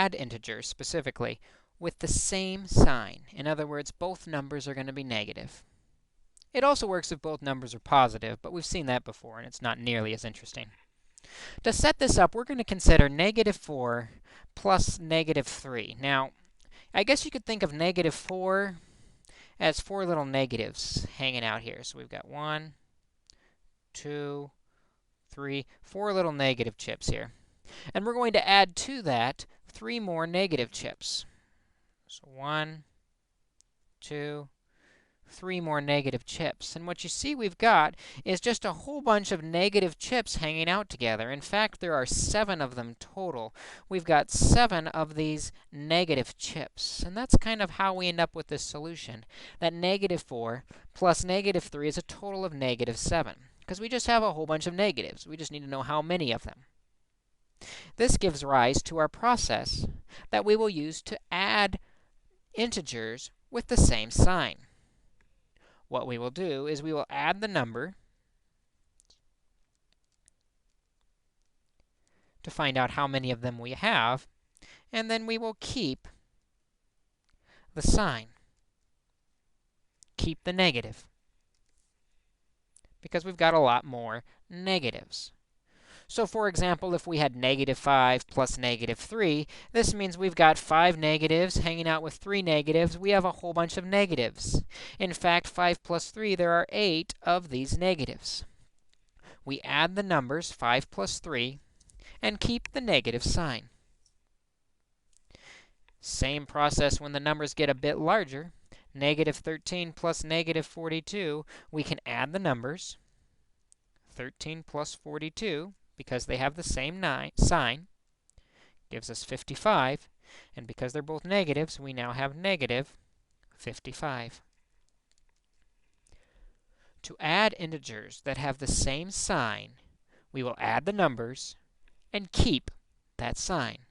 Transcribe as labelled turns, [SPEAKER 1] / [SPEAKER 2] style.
[SPEAKER 1] add integers, specifically, with the same sign. In other words, both numbers are going to be negative. It also works if both numbers are positive, but we've seen that before, and it's not nearly as interesting. To set this up, we're going to consider -4 plus -3. Now, I guess you could think of -4 as 4 little negatives hanging out here. So we've got 1, 2, 3, 4 little negative chips here. And we're going to add to that 3 more negative chips. So 1, 2, 3 more negative chips. And what you see we've got is just a whole bunch of negative chips hanging out together. In fact, there are 7 of them total. We've got 7 of these negative chips. And that's kind of how we end up with this solution. That -4 plus -3 is a total of -7. Because we just have a whole bunch of negatives. We just need to know how many of them. This gives rise to our process that we will use to add integers with the same sign. What we will do is we will add the number to find out how many of them we have, and then we will keep the sign, keep the negative, because we've got a lot more negatives. So for example, if we had -5 plus -3, this means we've got 5 negatives hanging out with 3 negatives. We have a whole bunch of negatives. In fact, 5 plus 3, there are 8 of these negatives. We add the numbers 5 plus 3 and keep the negative sign. Same process when the numbers get a bit larger. -13 plus -42, we can add the numbers 13 plus 42, because they have the same sign, gives us 55. And because they're both negatives, we now have -55. To add integers that have the same sign, we will add the numbers and keep that sign.